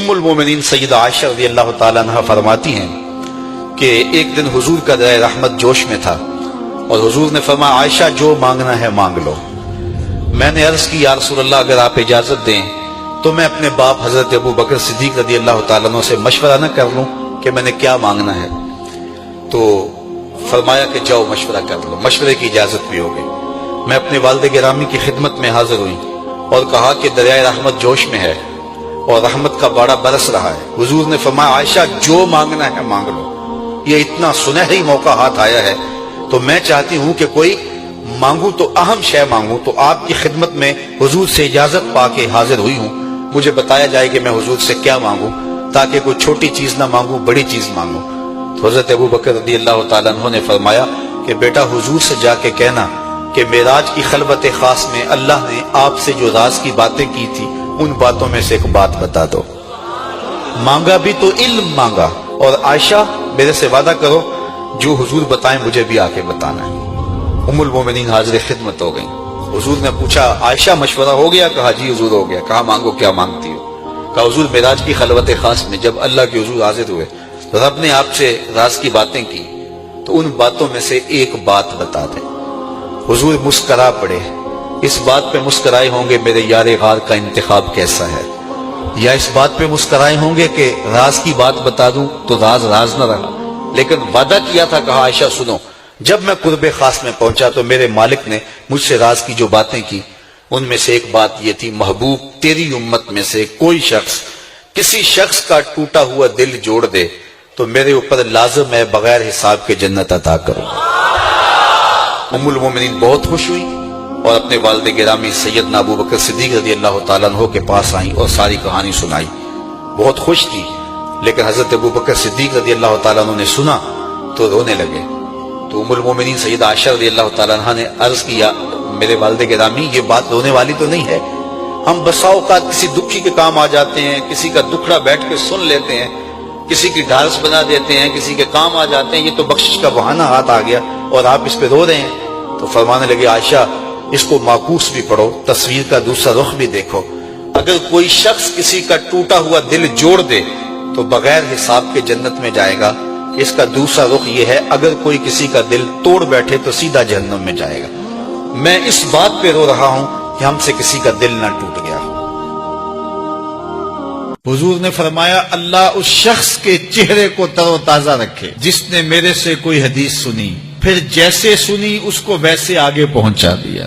ام المومنین سیدہ عائشہ رضی اللہ تعالیٰ عنہ فرماتی ہیں کہ ایک دن حضور کا دریا رحمت جوش میں تھا اور حضور نے فرمایا عائشہ جو مانگنا ہے مانگ لو۔ میں نے عرض کی یا رسول اللہ اگر آپ اجازت دیں تو میں اپنے باپ حضرت ابو بکر صدیق رضی اللہ تعالیٰ عنہ سے مشورہ نہ کر لوں کہ میں نے کیا مانگنا ہے؟ تو فرمایا کہ جاؤ مشورہ کر لو، مشورے کی اجازت بھی ہو گئی۔ میں اپنے والد گرامی کی خدمت میں حاضر ہوئی اور کہا کہ دریائے رحمت جوش میں ہے اور رحمت کا باڑہ برس رہا ہے۔ حضور نے فرمایا عائشہ جو مانگنا ہے مانگ لو، یہ اتنا سنہری موقع ہاتھ آیا ہے تو میں چاہتی ہوں کہ کوئی مانگوں تو اہم شے مانگوں، تو آپ کی خدمت میں حضور سے اجازت پا کے حاضر ہوئی ہوں، مجھے بتایا جائے کہ میں حضور سے کیا مانگوں تاکہ کوئی چھوٹی چیز نہ مانگوں بڑی چیز مانگوں۔ تو حضرت ابو بکر رضی اللہ تعالیٰ عنہ نے فرمایا کہ بیٹا حضور سے جا کے کہنا کہ معراج کی خلوت خاص میں اللہ نے آپ سے جو راز کی باتیں کی تھی ان باتوں میں سے ایک بات بتا دو۔ مانگا بھی تو علم مانگا، اور عائشہ میرے سے وعدہ کرو جو حضور بتائیں مجھے بھی آ کے بتانا ہے۔ ام المومنین حاضر خدمت ہو گئیں۔ حضور نے پوچھا عائشہ مشورہ ہو گیا؟ کہا جی حضور ہو گیا۔ کہا مانگو کیا مانگتی ہو؟ کہا حضور معراج کی خلوت خاص میں جب اللہ کے حضور حاضر ہوئے رب نے آپ سے راز کی باتیں کی تو ان باتوں میں سے ایک بات بتا دیں۔ حضور مسکرا پڑے، اس بات پہ مسکرائے ہوں گے میرے یار غار کا انتخاب کیسا ہے، یا اس بات پہ مسکرائے ہوں گے کہ راز کی بات بتا دوں تو راز راز نہ رہا، لیکن وعدہ کیا تھا۔ کہا عائشہ سنو، جب میں قرب خاص میں پہنچا تو میرے مالک نے مجھ سے راز کی جو باتیں کی ان میں سے ایک بات یہ تھی، محبوب تیری امت میں سے کوئی شخص کسی شخص کا ٹوٹا ہوا دل جوڑ دے تو میرے اوپر لازم ہے بغیر حساب کے جنت عطا کرو۔ ام المومنین بہت خوش ہوئی اور اپنے والد گرامی سیدنا ابو بکر صدیق رضی اللہ تعالیٰ عنہ کے پاس آئیں اور ساری کہانی سنائی۔ بہت خوش تھی، لیکن حضرت ابو بکر صدیق رضی اللہ تعالیٰ عنہ نے سنا تو رونے لگے۔ تو ام المومنین سیدہ عائشہ رضی اللہ تعالیٰ عنہ نے عرض کیا میرے والد گرامی یہ بات رونے والی تو نہیں ہے، ہم بسا اوقات کسی دکھی کے کام آ جاتے ہیں، کسی کا دکھڑا بیٹھ کے سن لیتے ہیں، کسی کی ڈھارس بنا دیتے ہیں، کسی کے کام آ جاتے ہیں، یہ تو بخشش کا بہانہ ہاتھ آ گیا اور آپ اس پہ رو رہے ہیں۔ تو فرمانے لگے عائشہ اس کو معکوس بھی پڑھو، تصویر کا دوسرا رخ بھی دیکھو، اگر کوئی شخص کسی کا ٹوٹا ہوا دل جوڑ دے تو بغیر حساب کے جنت میں جائے گا، اس کا دوسرا رخ یہ ہے اگر کوئی کسی کا دل توڑ بیٹھے تو سیدھا جہنم میں جائے گا۔ میں اس بات پہ رو رہا ہوں کہ ہم سے کسی کا دل نہ ٹوٹ گیا۔ حضور نے فرمایا اللہ اس شخص کے چہرے کو تر و تازہ رکھے جس نے میرے سے کوئی حدیث سنی، پھر جیسے سنی اس کو ویسے آگے پہنچا دیا۔